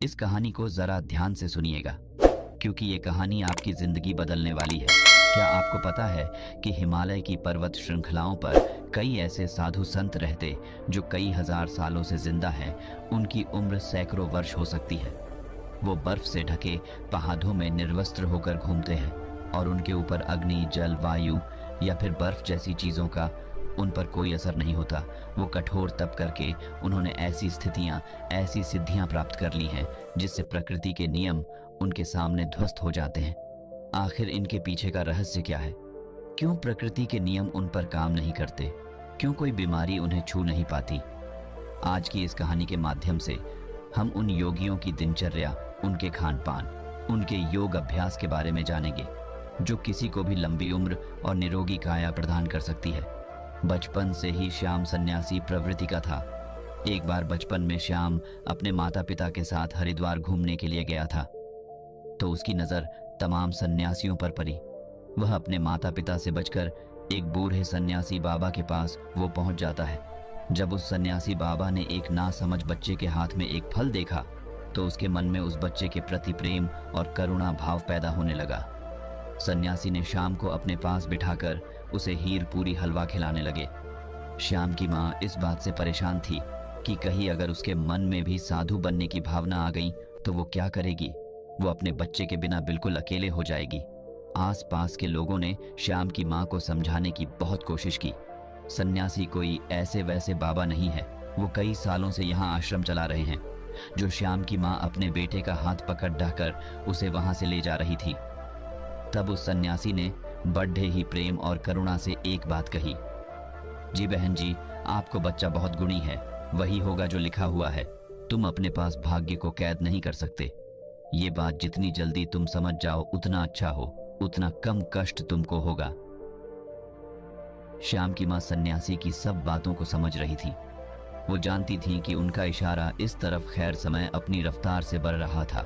इस कहानी को जरा ध्यान से सुनिएगा, क्योंकि ये कहानी आपकी जिंदगी बदलने वाली है। क्या आपको पता है कि हिमालय की पर्वत श्रृंखलाओं पर कई ऐसे साधु संत रहते जो कई हजार सालों से जिंदा हैं। उनकी उम्र सैकड़ों वर्ष हो सकती है। वो बर्फ से ढके पहाड़ों में निर्वस्त्र होकर घूमते हैं और उनके ऊपर अग्नि, जल, वायु या फिर बर्फ जैसी चीजों का उन पर कोई असर नहीं होता। वो कठोर तप करके उन्होंने ऐसी स्थितियां, ऐसी सिद्धियां प्राप्त कर ली हैं जिससे प्रकृति के नियम उनके सामने ध्वस्त हो जाते हैं। आखिर इनके पीछे का रहस्य क्या है? क्यों प्रकृति के नियम उन पर काम नहीं करते? क्यों कोई बीमारी उन्हें छू नहीं पाती? आज की इस कहानी के माध्यम से हम उन योगियों की दिनचर्या, उनके खान पान, उनके योग अभ्यास के बारे में जानेंगे जो किसी को भी लंबी उम्र और निरोगी काया प्रदान कर सकती है। बचपन से ही श्याम सन्यासी प्रवृत्ति का था। एक बार बचपन में श्याम अपने माता पिता के साथ हरिद्वार घूमने के लिए गया था, तो उसकी नज़र तमाम सन्यासियों पर पड़ी। वह अपने माता पिता से बचकर एक बूढ़े सन्यासी बाबा के पास वो पहुंच जाता है। जब उस सन्यासी बाबा ने एक नासमझ बच्चे के हाथ में एक फल देखा, तो उसके मन में उस बच्चे के प्रति प्रेम और करुणा भाव पैदा होने लगा। सन्यासी ने श्याम को अपने पास बिठाकर उसे हीर पूरी हलवा खिलाने लगे। श्याम की माँ इस बात से परेशान थी कि कहीं अगर उसके मन में भी साधु बनने की भावना आ गई तो वो क्या करेगी? वो अपने बच्चे के बिना बिल्कुल अकेले हो जाएगी। आसपास के लोगों ने श्याम की माँ को समझाने की बहुत कोशिश की। सन्यासी कोई ऐसे वैसे बाबा नहीं है, वो कई सालों से यहाँ आश्रम चला रहे हैं। जो श्याम की माँ अपने बेटे का हाथ पकड़ ढाकर उसे वहां से ले जा रही थी, तब उस सन्यासी ने बड़े ही प्रेम और करुणा से एक बात कही, जी बहन जी, आपको बच्चा बहुत गुणी है, वही होगा जो लिखा हुआ है। तुम अपने पास भाग्य को कैद नहीं कर सकते। ये बात जितनी जल्दी तुम समझ जाओ उतना अच्छा हो, उतना कम कष्ट तुमको होगा। श्याम की मां सन्यासी की सब बातों को समझ रही थी। वो जानती थी कि उनका इशारा इस तरफ खैर समय अपनी रफ्तार से बढ़ रहा था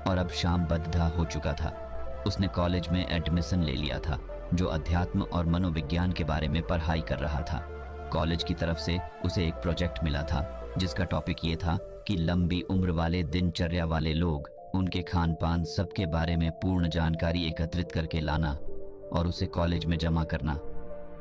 और अब श्याम बद्धा हो चुका था। उसने कॉलेज में एडमिशन ले लिया था, जो अध्यात्म और मनोविज्ञान के बारे में पढ़ाई कर रहा था। कॉलेज की तरफ से उसे एक प्रोजेक्ट मिला था जिसका टॉपिक ये था कि लंबी उम्र वाले दिनचर्या वाले लोग, उनके खान पान, सबके बारे में पूर्ण जानकारी एकत्रित करके लाना और उसे कॉलेज में जमा करना।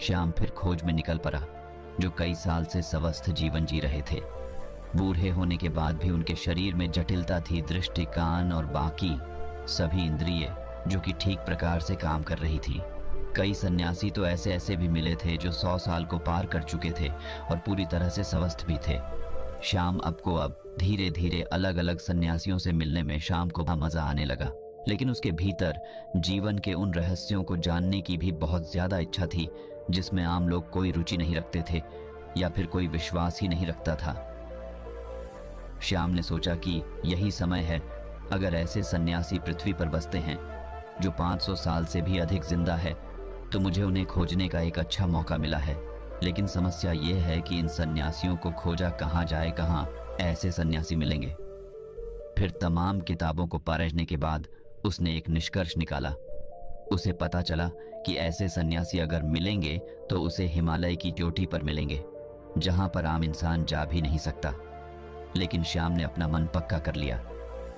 श्याम फिर खोज में निकल पड़ा। जो कई साल से स्वस्थ जीवन जी रहे थे, बूढ़े होने के बाद भी उनके शरीर में जटिलता थी, दृष्टि, कान और बाकी सभी इंद्रिय जो कि ठीक प्रकार से काम कर रही थी। कई सन्यासी तो ऐसे ऐसे भी मिले थे जो 100 साल को पार कर चुके थे और पूरी तरह से स्वस्थ भी थे। श्याम अब धीरे धीरे अलग अलग सन्यासियों से मिलने में श्याम को मजा आने लगा, लेकिन उसके भीतर जीवन के उन रहस्यों को जानने की भी बहुत ज्यादा इच्छा थी जिसमें आम लोग कोई रुचि नहीं रखते थे या फिर कोई विश्वास ही नहीं रखता था। श्याम ने सोचा कि यही समय है, अगर ऐसे सन्यासी पृथ्वी पर बसते हैं जो 500 साल से भी अधिक जिंदा है, तो मुझे उन्हें खोजने का एक अच्छा मौका मिला है। लेकिन समस्या ये है कि इन सन्यासियों को खोजा कहाँ जाए, कहाँ ऐसे सन्यासी मिलेंगे। फिर तमाम किताबों को पढ़ने के बाद उसने एक निष्कर्ष निकाला। उसे पता चला कि ऐसे सन्यासी अगर मिलेंगे तो उसे हिमालय की चोटी पर मिलेंगे, जहां पर आम इंसान जा भी नहीं सकता। लेकिन श्याम ने अपना मन पक्का कर लिया।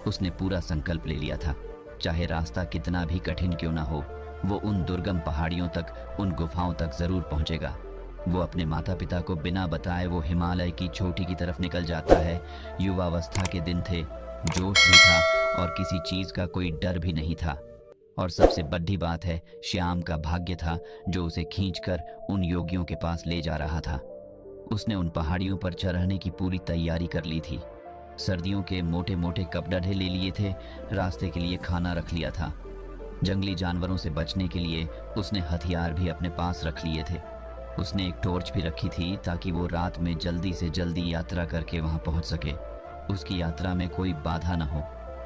उसने पूरा संकल्प ले लिया था, चाहे रास्ता कितना भी कठिन क्यों ना हो, वो उन दुर्गम पहाड़ियों तक, उन गुफाओं तक जरूर पहुंचेगा। वो अपने माता पिता को बिना बताए वो हिमालय की चोटी की तरफ निकल जाता है। युवावस्था के दिन थे, जोश भी था और किसी चीज का कोई डर भी नहीं था। और सबसे बड़ी बात है, श्याम का भाग्य था जो उसे खींचकर उन योगियों के पास ले जा रहा था। उसने उन पहाड़ियों पर चढ़ने की पूरी तैयारी कर ली थी। सर्दियों के मोटे मोटे कपड़े ले लिए थे, रास्ते के लिए खाना रख लिया था। जंगली जानवरों से बचने के लिए उसने हथियार भी अपने पास रख लिए थे। उसने एक टॉर्च भी रखी थी ताकि वो रात में जल्दी से जल्दी यात्रा करके वहां पहुंच सके, उसकी यात्रा में कोई बाधा न हो।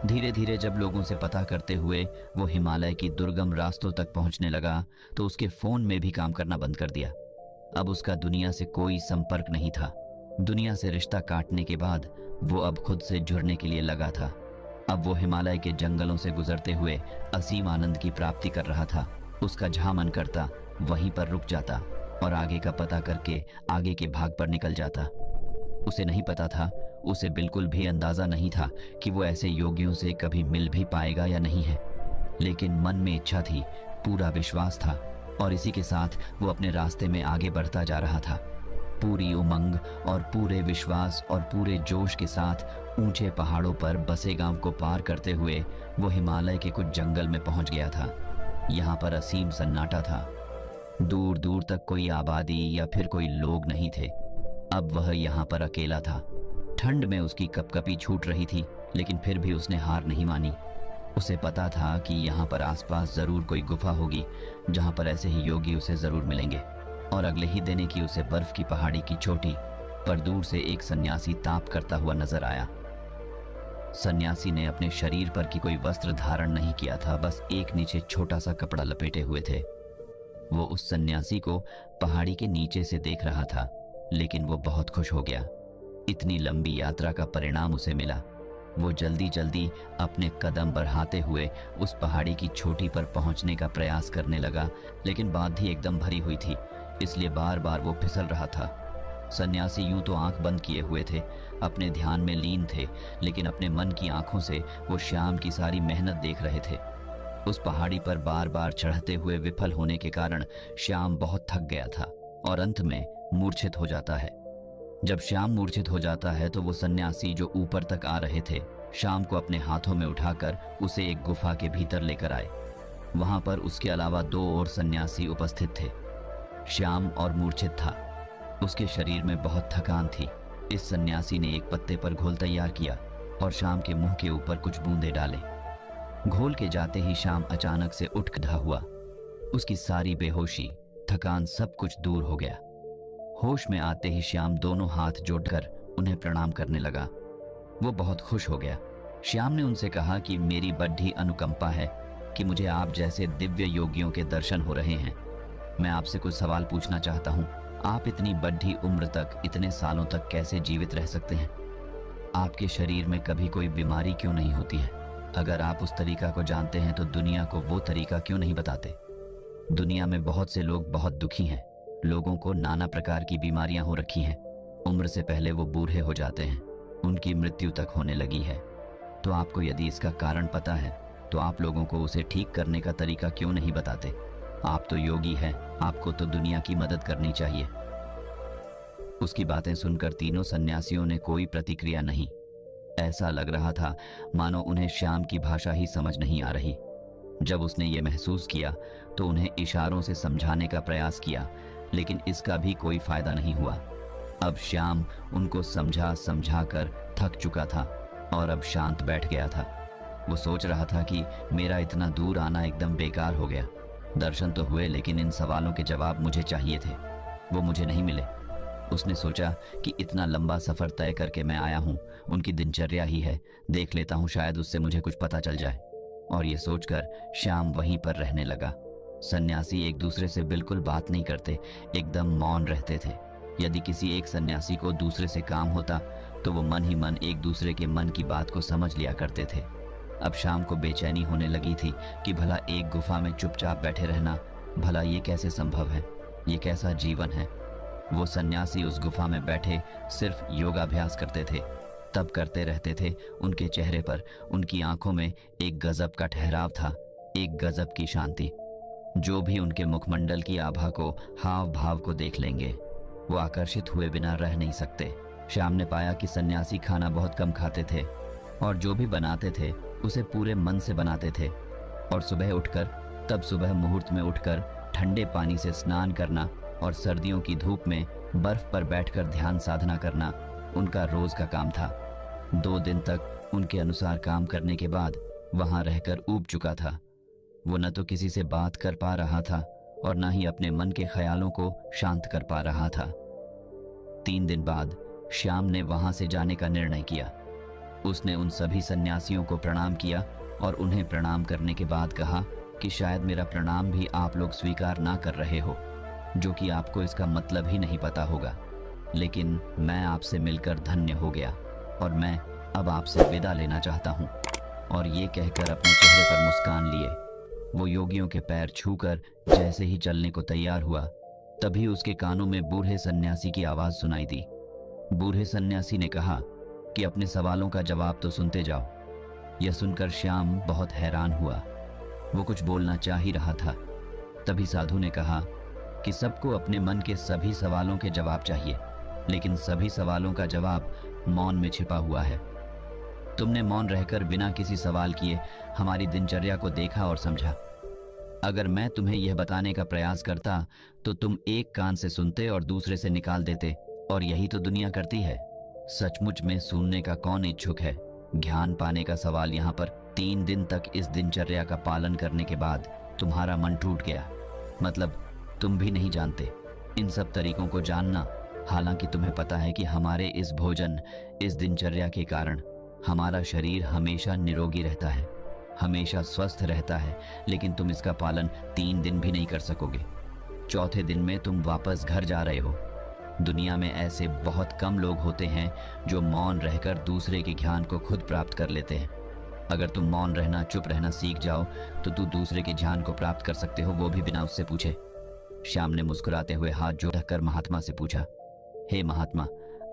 धीरे धीरे जब लोगों से पता करते हुए वो हिमालय की दुर्गम रास्तों तक पहुंचने लगा, तो उसके फोन में भी काम करना बंद कर दिया। अब उसका दुनिया से कोई संपर्क नहीं था। दुनिया से रिश्ता काटने के बाद वो अब खुद से जुड़ने के लिए लगा था। अब वो हिमालय के जंगलों से गुजरते हुए असीम आनंद की प्राप्ति कर रहा था। उसका जहां मन करता वहीं पर रुक जाता और आगे का पता करके आगे के भाग पर निकल जाता। उसे नहीं पता था उसे बिल्कुल भी अंदाजा नहीं था कि वो ऐसे योगियों से कभी मिल भी पाएगा या नहीं है, लेकिन मन में इच्छा थी, पूरा विश्वास था और इसी के साथ वो अपने रास्ते में आगे बढ़ता जा रहा था। पूरी उमंग और पूरे विश्वास और पूरे जोश के साथ ऊंचे पहाड़ों पर बसे गांव को पार करते हुए वो हिमालय के कुछ जंगल में पहुंच गया था। यहाँ पर असीम सन्नाटा था, दूर दूर तक कोई आबादी या फिर कोई लोग नहीं थे। अब वह यहाँ पर अकेला था। ठंड में उसकी कपकपी छूट रही थी, लेकिन फिर भी उसने हार नहीं मानी। उसे पता था कि यहाँ पर आसपास जरूर कोई गुफा होगी जहाँ पर ऐसे ही योगी उसे जरूर मिलेंगे। और अगले ही दिन की उसे बर्फ की पहाड़ी की चोटी पर दूर से एक सन्यासी ताप करता हुआ नजर आया। सन्यासी ने अपने शरीर पर की कोई वस्त्र धारण नहीं किया था, बस एक नीचे छोटा सा कपड़ा लपेटे हुए थे। वो उस सन्यासी को पहाड़ी के नीचे से देख रहा था, लेकिन वो बहुत खुश हो गया। इतनी लंबी यात्रा का परिणाम उसे मिला। वो जल्दी जल्दी अपने कदम बढ़ाते हुए उस पहाड़ी की चोटी पर पहुंचने का प्रयास करने लगा, लेकिन बात ही एकदम भरी हुई थी, इसलिए बार बार वो फिसल रहा था। सन्यासी यूं तो आंख बंद किए हुए थे, अपने ध्यान में लीन थे, लेकिन अपने मन की आंखों से वो श्याम की सारी मेहनत देख रहे थे। उस पहाड़ी पर बार बार चढ़ते हुए विफल होने के कारण श्याम बहुत थक गया था और अंत में मूर्छित हो जाता है। जब श्याम मूर्छित हो जाता है तो वो सन्यासी जो ऊपर तक आ रहे थे, श्याम को अपने हाथों में उठाकर उसे एक गुफा के भीतर लेकर आए। वहां पर उसके अलावा 2 और सन्यासी उपस्थित थे। श्याम और मूर्छित था, उसके शरीर में बहुत थकान थी। इस सन्यासी ने एक पत्ते पर घोल तैयार किया और श्याम के मुंह के ऊपर कुछ बूंदे डाले। घोल के जाते ही श्याम अचानक से उठ खड़ा हुआ। उसकी सारी बेहोशी, थकान सब कुछ दूर हो गया। होश में आते ही श्याम दोनों हाथ जोड़कर उन्हें प्रणाम करने लगा। वो बहुत खुश हो गया। श्याम ने उनसे कहा कि मेरी बड़ी अनुकंपा है कि मुझे आप जैसे दिव्य योगियों के दर्शन हो रहे हैं। मैं आपसे कुछ सवाल पूछना चाहता हूँ। आप इतनी बड़ी उम्र तक, इतने सालों तक कैसे जीवित रह सकते हैं? आपके शरीर में कभी कोई बीमारी क्यों नहीं होती है? अगर आप उस तरीका को जानते हैं तो दुनिया को वो तरीका क्यों नहीं बताते? दुनिया में बहुत से लोग बहुत दुखी हैं। लोगों को नाना प्रकार की बीमारियां हो रखी हैं। उम्र से पहले वो बूढ़े हो जाते हैं, उनकी मृत्यु तक होने लगी है। तो आपको यदि इसका कारण पता है तो आप लोगों को उसे ठीक करने का तरीका क्यों नहीं बताते? आप तो योगी हैं, आपको तो दुनिया की मदद करनी चाहिए। उसकी बातें सुनकर तीनों सन्यासियों ने कोई प्रतिक्रिया नहीं। ऐसा लग रहा था मानो उन्हें श्याम की भाषा ही समझ नहीं आ रही। जब उसने ये महसूस किया तो उन्हें इशारों से समझाने का प्रयास किया, लेकिन इसका भी कोई फायदा नहीं हुआ। अब श्याम उनको समझा समझा कर थक चुका था और अब शांत बैठ गया था। वो सोच रहा था कि मेरा इतना दूर आना एकदम बेकार हो गया। दर्शन तो हुए, लेकिन इन सवालों के जवाब मुझे चाहिए थे, वो मुझे नहीं मिले। उसने सोचा कि इतना लंबा सफ़र तय करके मैं आया हूँ, उनकी दिनचर्या ही है, देख लेता हूँ, शायद उससे मुझे कुछ पता चल जाए। और ये सोचकर श्याम वहीं पर रहने लगा। सन्यासी एक दूसरे से बिल्कुल बात नहीं करते, एकदम मौन रहते थे। यदि किसी एक सन्यासी को दूसरे से काम होता तो वो मन ही मन एक दूसरे के मन की बात को समझ लिया करते थे। अब शाम को बेचैनी होने लगी थी कि भला एक गुफा में चुपचाप बैठे रहना, भला ये कैसे संभव है? ये कैसा जीवन है? वो सन्यासी उस गुफा में बैठे सिर्फ योगाभ्यास करते थे, तब करते रहते थे। उनके चेहरे पर, उनकी आंखों में एक गजब का ठहराव था, एक गजब की शांति। जो भी उनके मुखमंडल की आभा को, हाव भाव को देख लेंगे, वो आकर्षित हुए बिना रह नहीं सकते। श्याम ने पाया कि सन्यासी खाना बहुत कम खाते थे और जो भी बनाते थे उसे पूरे मन से बनाते थे। और सुबह उठकर, तब सुबह मुहूर्त में उठकर ठंडे पानी से स्नान करना और सर्दियों की धूप में बर्फ पर बैठकर ध्यान साधना करना उनका रोज का काम था। 2 दिन तक उनके अनुसार काम करने के बाद वहां रहकर ऊब चुका था। वो न तो किसी से बात कर पा रहा था और न ही अपने मन के ख्यालों को शांत कर पा रहा था। 3 दिन बाद श्याम ने वहां से जाने का निर्णय किया। उसने उन सभी सन्यासियों को प्रणाम किया और उन्हें प्रणाम करने के बाद कहा कि शायद मेरा प्रणाम भी आप लोग स्वीकार ना कर रहे हो, जो कि आपको इसका मतलब ही नहीं पता होगा, लेकिन मैं आपसे मिलकर धन्य हो गया और मैं अब आपसे विदा लेना चाहता हूँ। और ये कहकर अपने चेहरे पर मुस्कान लिए वो योगियों के पैर छूकर जैसे ही चलने को तैयार हुआ, तभी उसके कानों में बूढ़े सन्यासी की आवाज सुनाई दी। बूढ़े सन्यासी ने कहा, कि अपने सवालों का जवाब तो सुनते जाओ। यह सुनकर श्याम बहुत हैरान हुआ। वो कुछ बोलना चाह ही रहा था, तभी साधु ने कहा कि सबको अपने मन के सभी सवालों के जवाब चाहिए, लेकिन सभी सवालों का जवाब मौन में छिपा हुआ है। तुमने मौन रहकर बिना किसी सवाल किए हमारी दिनचर्या को देखा और समझा। अगर मैं तुम्हें यह बताने का प्रयास करता तो तुम एक कान से सुनते और दूसरे से निकाल देते, और यही तो दुनिया करती है। सचमुच में सुनने का कौन इच्छुक है? ज्ञान पाने का सवाल यहाँ पर 3 दिन तक इस दिनचर्या का पालन करने के बाद तुम्हारा मन टूट गया, मतलब तुम भी नहीं जानते इन सब तरीकों को जानना। हालांकि तुम्हें पता है कि हमारे इस भोजन, इस दिनचर्या के कारण हमारा शरीर हमेशा निरोगी रहता है, हमेशा स्वस्थ रहता है, लेकिन तुम इसका पालन 3 दिन भी नहीं कर सकोगे। चौथे दिन में तुम वापस घर जा रहे हो। दुनिया में ऐसे बहुत कम लोग होते हैं जो मौन रहकर दूसरे के ज्ञान को खुद प्राप्त कर लेते हैं। अगर तुम मौन रहना, चुप रहना सीख जाओ तो तू दूसरे के ज्ञान को प्राप्त कर सकते हो, वो भी बिना उससे पूछे। श्याम ने मुस्कुराते हुए हाथ जोड़कर महात्मा से पूछा, हे महात्मा,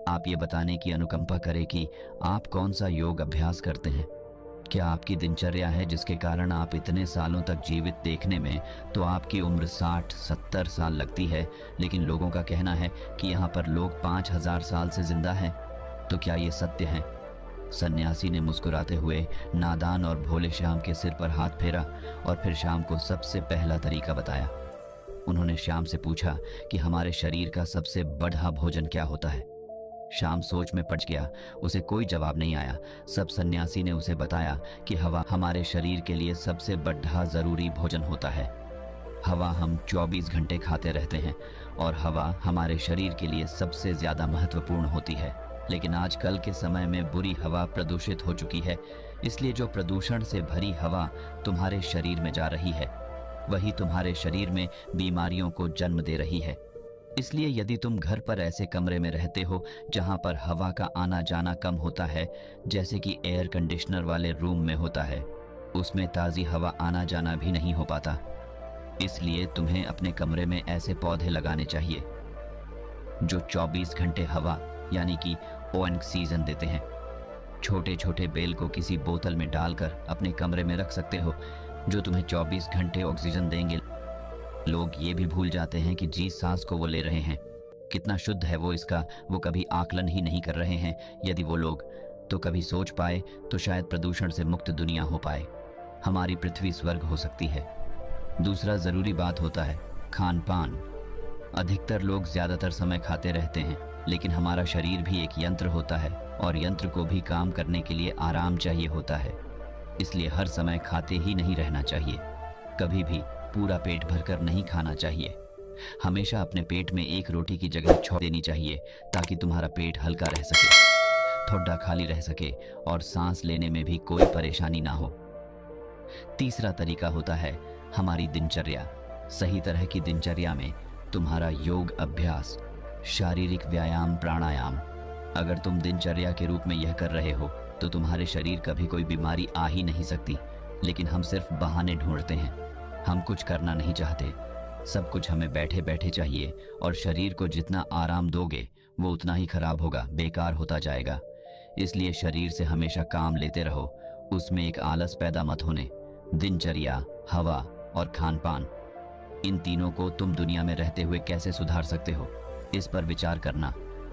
आप ये बताने की अनुकंपा करें कि आप कौन सा योग अभ्यास करते हैं? क्या आपकी दिनचर्या है जिसके कारण आप इतने सालों तक जीवित? देखने में तो आपकी उम्र 60-70 साल लगती है, लेकिन लोगों का कहना है कि यहाँ पर लोग 5000 साल से जिंदा हैं। तो क्या ये सत्य है? सन्यासी ने मुस्कुराते हुए नादान और भोले श्याम के सिर पर हाथ फेरा और फिर श्याम को सबसे पहला तरीका बताया। उन्होंने श्याम से पूछा कि हमारे शरीर का सबसे बड़ा भोजन क्या होता है? श्याम सोच में पड़ गया, उसे कोई जवाब नहीं आया। सब सन्यासी ने उसे बताया कि हवा हमारे शरीर के लिए सबसे बड़ा जरूरी भोजन होता है। हवा हम 24 घंटे खाते रहते हैं और हवा हमारे शरीर के लिए सबसे ज्यादा महत्वपूर्ण होती है। लेकिन आजकल के समय में बुरी हवा प्रदूषित हो चुकी है, इसलिए जो प्रदूषण से भरी हवा तुम्हारे शरीर में जा रही है, वही तुम्हारे शरीर में बीमारियों को जन्म दे रही है। इसलिए यदि तुम घर पर ऐसे कमरे में रहते हो जहां पर हवा का आना जाना कम होता है, जैसे कि एयर कंडीशनर वाले रूम में होता है, उसमें ताज़ी हवा आना जाना भी नहीं हो पाता। इसलिए तुम्हें अपने कमरे में ऐसे पौधे लगाने चाहिए जो 24 घंटे हवा यानी कि ऑक्सीजन देते हैं। छोटे छोटे बेल को किसी बोतल में डालकर अपने कमरे में रख सकते हो, जो तुम्हें 24 घंटे ऑक्सीजन देंगे। लोग ये भी भूल जाते हैं कि जिस सांस को वो ले रहे हैं कितना शुद्ध है इसका वो कभी आकलन ही नहीं कर रहे हैं। यदि वो लोग तो कभी सोच पाए तो शायद प्रदूषण से मुक्त दुनिया हो पाए, हमारी पृथ्वी स्वर्ग हो सकती है। दूसरा जरूरी बात होता है खान पान। अधिकतर लोग ज्यादातर समय खाते रहते हैं, लेकिन हमारा शरीर भी एक यंत्र होता है और यंत्र को भी काम करने के लिए आराम चाहिए होता है। इसलिए हर समय खाते ही नहीं रहना चाहिए, कभी भी पूरा पेट भरकर नहीं खाना चाहिए। हमेशा अपने पेट में एक रोटी की जगह छोड़ देनी चाहिए ताकि तुम्हारा पेट हल्का रह सके, ठोड्डा खाली रह सके और सांस लेने में भी कोई परेशानी ना हो। तीसरा तरीका होता है हमारी दिनचर्या। सही तरह की दिनचर्या में तुम्हारा योग अभ्यास, शारीरिक व्यायाम, प्राणायाम। अगर तुम दिनचर्या के रूप में यह कर रहे हो तो तुम्हारे शरीर कभी कोई बीमारी आ ही नहीं सकती। लेकिन हम सिर्फ बहाने ढूंढते हैं, हम कुछ करना नहीं चाहते। सब कुछ हमें बैठे बैठे चाहिए और शरीर को जितना आराम दोगे वो उतना ही खराब होगा, बेकार होता जाएगा। इसलिए शरीर से हमेशा काम लेते रहो, उसमें एक आलस पैदा मत होने। दिनचर्या, हवा और खान पान, इन तीनों को तुम दुनिया में रहते हुए कैसे सुधार सकते हो, इस पर विचार करना।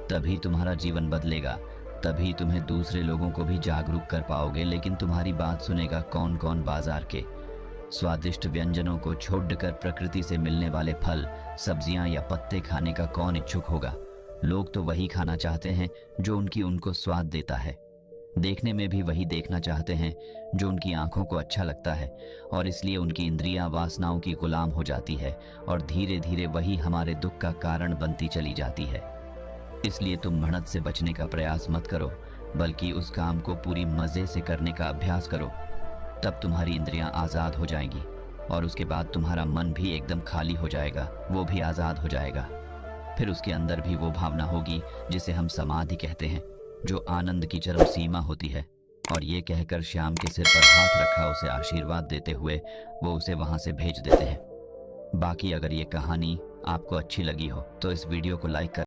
तभी तुम्हारा जीवन बदलेगा, तभी तुम्हें दूसरे लोगों को भी जागरूक कर पाओगे। लेकिन तुम्हारी बात सुनेगा कौन कौन? बाजार के स्वादिष्ट व्यंजनों को छोड़कर प्रकृति से मिलने वाले फल, सब्जियां या पत्ते खाने का कौन इच्छुक होगा? लोग तो वही खाना चाहते हैं जो उनको स्वाद देता है। देखने में भी वही देखना चाहते हैं जो उनकी आंखों को अच्छा लगता है, और इसलिए उनकी इंद्रियां वासनाओं की गुलाम हो जाती है और धीरे धीरे वही हमारे दुख का कारण बनती चली जाती है। इसलिए तुम बढ़त से बचने का प्रयास मत करो, बल्कि उस काम को पूरी मजे से करने का अभ्यास करो। तब तुम्हारी इंद्रियां आज़ाद हो जाएंगी और उसके बाद तुम्हारा मन भी एकदम खाली हो जाएगा, वो भी आज़ाद हो जाएगा। फिर उसके अंदर भी वो भावना होगी जिसे हम समाधि कहते हैं, जो आनंद की चरम सीमा होती है। और ये कहकर श्याम के सिर पर हाथ रखा उसे आशीर्वाद देते हुए वो उसे वहां से भेज देते हैं। बाकी अगर ये कहानी आपको अच्छी लगी हो तो इस वीडियो को लाइक कर